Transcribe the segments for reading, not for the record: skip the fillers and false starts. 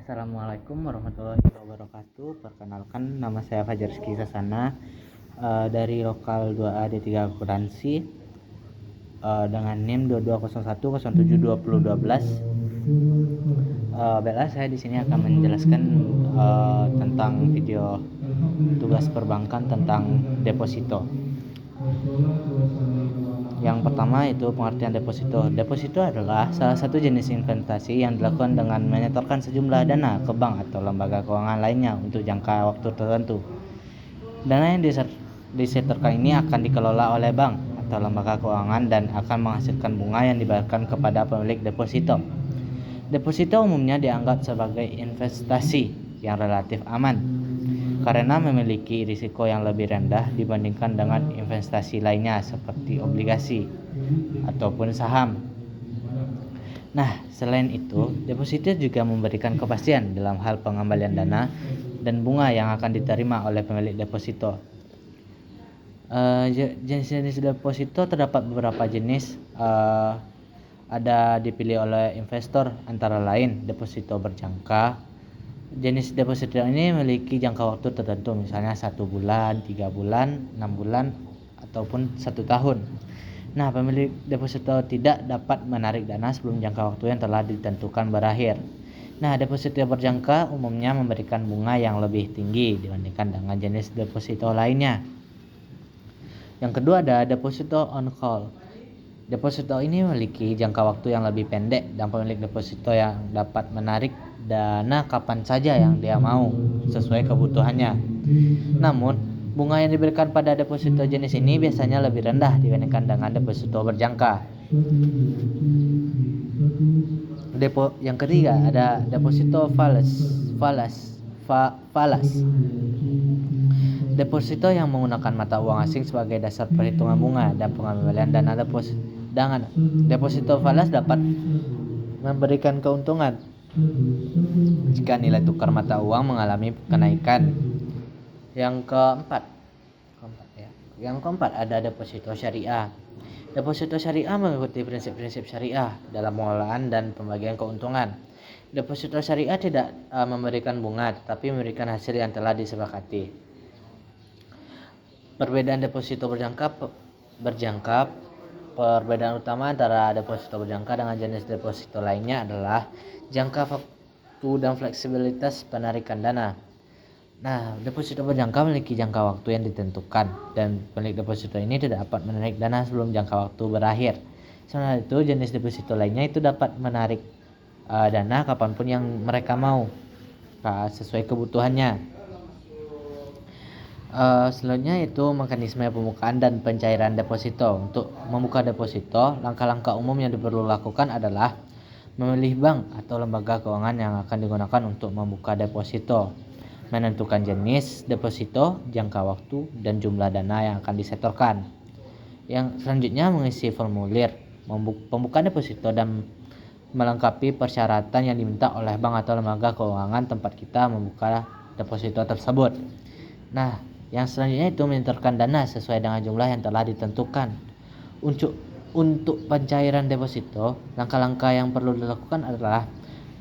Assalamualaikum warahmatullahi wabarakatuh. Perkenalkan, nama saya Fajar Rizky Sasana dari lokal 2A D3 Akuntansi dengan NIM 2201072012. Baiklah, saya di sini akan menjelaskan tentang video tugas perbankan tentang deposito. Yang pertama itu pengertian deposito. Deposito adalah salah satu jenis investasi yang dilakukan dengan menyetorkan sejumlah dana ke bank atau lembaga keuangan lainnya untuk jangka waktu tertentu. Dana yang disetorkan ini akan dikelola oleh bank atau lembaga keuangan dan akan menghasilkan bunga yang dibayarkan kepada pemilik deposito. Deposito umumnya dianggap sebagai investasi yang relatif aman karena memiliki risiko yang lebih rendah dibandingkan dengan investasi lainnya seperti obligasi ataupun saham. Nah, selain itu, deposito juga memberikan kepastian dalam hal pengembalian dana dan bunga yang akan diterima oleh pemilik deposito. Jenis-jenis deposito terdapat beberapa jenis, ada dipilih oleh investor antara lain deposito berjangka. Jenis deposito ini memiliki jangka waktu tertentu, misalnya 1 bulan, 3 bulan, 6 bulan, ataupun 1 tahun. Nah, pemilik deposito tidak dapat menarik dana sebelum jangka waktu yang telah ditentukan berakhir. Nah, deposito berjangka umumnya memberikan bunga yang lebih tinggi dibandingkan dengan jenis deposito lainnya. Yang kedua ada deposito on call. Deposito ini memiliki jangka waktu yang lebih pendek dan pemilik deposito yang dapat menarik dana kapan saja yang dia mau sesuai kebutuhannya. Namun, bunga yang diberikan pada deposito jenis ini biasanya lebih rendah dibandingkan dengan deposito berjangka. Yang ketiga ada deposito falas. Deposito yang menggunakan mata uang asing sebagai dasar perhitungan bunga dan pengembalian dana deposito falas dapat memberikan keuntungan jika nilai tukar mata uang mengalami kenaikan. Yang keempat ada deposito syariah. Deposito syariah mengikuti prinsip-prinsip syariah dalam pengelolaan dan pembagian keuntungan. Deposito syariah tidak memberikan bunga, tetapi memberikan hasil yang telah disepakati. Perbedaan deposito berjangka, perbedaan utama antara deposito berjangka dengan jenis deposito lainnya adalah jangka waktu dan fleksibilitas penarikan dana. Nah, deposito berjangka memiliki jangka waktu yang ditentukan dan pemilik deposito ini tidak dapat menarik dana sebelum jangka waktu berakhir. Sementara itu, jenis deposito lainnya itu dapat menarik dana kapanpun yang mereka mau sesuai kebutuhannya. Selanjutnya itu mekanisme pembukaan dan pencairan deposito. Untuk membuka deposito, langkah-langkah umum yang perlu dilakukan adalah memilih bank atau lembaga keuangan yang akan digunakan untuk membuka deposito, menentukan jenis deposito, jangka waktu, dan jumlah dana yang akan disetorkan. Yang selanjutnya mengisi formulir pembukaan deposito dan melengkapi persyaratan yang diminta oleh bank atau lembaga keuangan tempat kita membuka deposito tersebut. Nah, yang selanjutnya itu menyetorkan dana sesuai dengan jumlah yang telah ditentukan. Untuk pencairan deposito, langkah-langkah yang perlu dilakukan adalah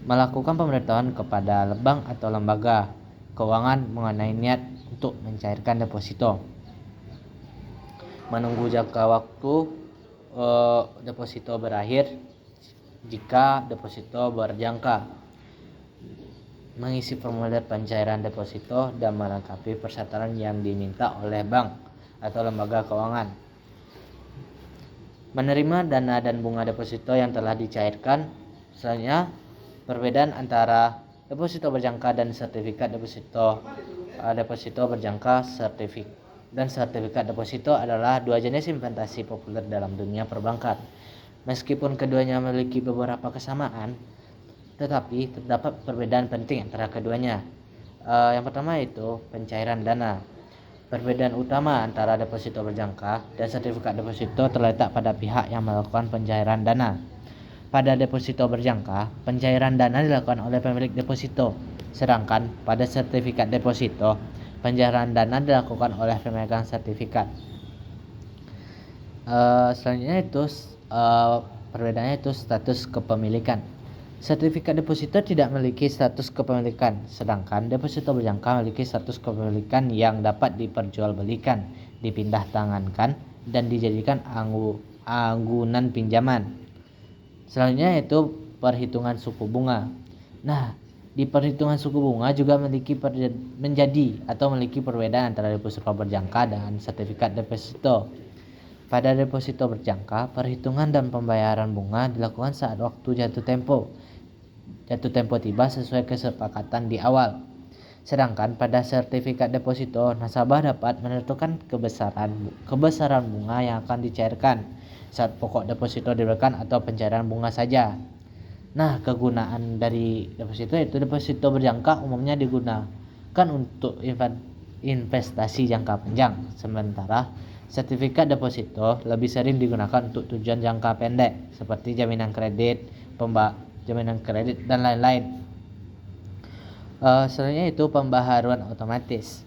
melakukan pemberitahuan kepada bank atau lembaga keuangan mengenai niat untuk mencairkan deposito. Menunggu jangka waktu deposito berakhir jika deposito berjangka. Mengisi formulir pencairan deposito dan melengkapi persyaratan yang diminta oleh bank atau lembaga keuangan. Menerima dana dan bunga deposito yang telah dicairkan. Selanjutnya, perbedaan antara deposito berjangka dan sertifikat deposito. Deposito berjangka dan sertifikat deposito adalah dua jenis investasi populer dalam dunia perbankan. Meskipun keduanya memiliki beberapa kesamaan, tetapi terdapat perbedaan penting antara keduanya. Yang pertama itu pencairan dana. Perbedaan utama antara deposito berjangka dan sertifikat deposito terletak pada pihak yang melakukan pencairan dana. Pada deposito berjangka, pencairan dana dilakukan oleh pemilik deposito, sedangkan pada sertifikat deposito, pencairan dana dilakukan oleh pemegang sertifikat. Selanjutnya itu perbedaannya itu status kepemilikan. Sertifikat deposito tidak memiliki status kepemilikan, sedangkan deposito berjangka memiliki status kepemilikan yang dapat diperjualbelikan, dipindah tangankan, dan dijadikan agunan pinjaman. Selanjutnya yaitu perhitungan suku bunga. Nah, di perhitungan suku bunga juga memiliki perbedaan antara deposito berjangka dan sertifikat deposito. Pada deposito berjangka, perhitungan dan pembayaran bunga dilakukan saat waktu jatuh tempo tiba sesuai kesepakatan di awal. Sedangkan pada sertifikat deposito, nasabah dapat menentukan kebesaran bunga yang akan dicairkan saat pokok deposito diberikan atau pencairan bunga saja. Nah, kegunaan dari deposito itu deposito berjangka umumnya digunakan untuk investasi jangka panjang, sementara sertifikat deposito lebih sering digunakan untuk tujuan jangka pendek seperti jaminan kredit, dan lain-lain. Selanjutnya itu pembaharuan otomatis.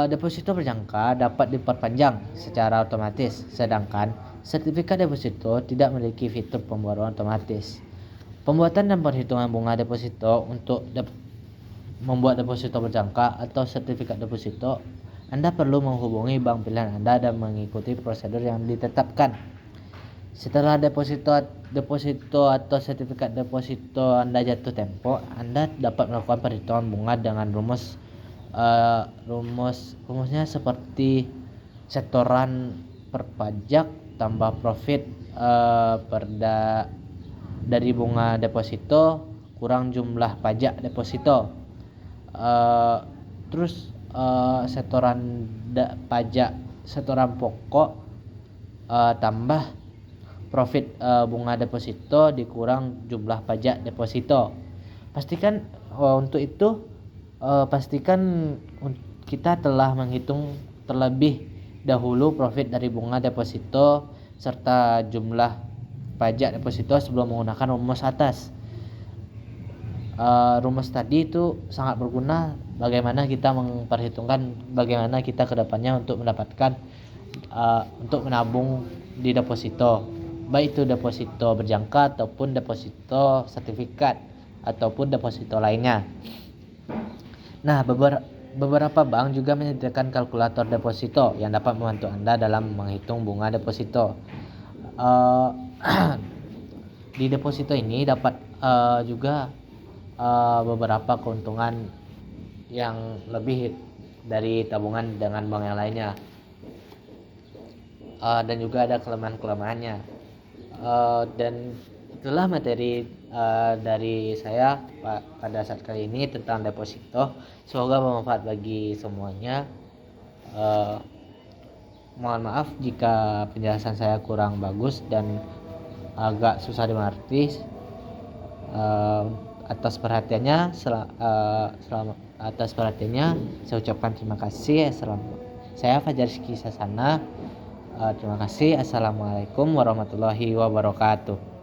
Deposito berjangka dapat diperpanjang secara otomatis, sedangkan sertifikat deposito tidak memiliki fitur pembaharuan otomatis. Pembuatan dan perhitungan bunga deposito untuk membuat deposito berjangka atau sertifikat deposito, Anda perlu menghubungi bank pilihan Anda dan mengikuti prosedur yang ditetapkan. Setelah deposito atau sertifikat deposito Anda jatuh tempo, Anda dapat melakukan perhitungan bunga dengan rumusnya seperti setoran per pajak tambah profit dari bunga deposito kurang jumlah pajak deposito. Setoran pokok tambah profit bunga deposito dikurang jumlah pajak deposito. Pastikan kita telah menghitung terlebih dahulu profit dari bunga deposito serta jumlah pajak deposito sebelum menggunakan rumus atas. Rumus tadi itu sangat berguna bagaimana kita memperhitungkan bagaimana kita kedepannya untuk mendapatkan untuk menabung di deposito, baik itu deposito berjangka ataupun deposito sertifikat ataupun deposito lainnya. Nah, beberapa bank juga menyediakan kalkulator deposito yang dapat membantu Anda dalam menghitung bunga deposito. Di deposito ini dapat juga beberapa keuntungan yang lebih dari tabungan dengan bank yang lainnya, dan juga ada kelemahan-kelemahannya. Dan itulah materi dari saya pada saat kali ini tentang deposito. Semoga bermanfaat bagi semuanya. Mohon maaf jika penjelasan saya kurang bagus dan agak susah dimengerti. Atas perhatiannya saya ucapkan terima kasih. Saya Fajar Rizky Sasana. Terima kasih. Assalamualaikum warahmatullahi wabarakatuh.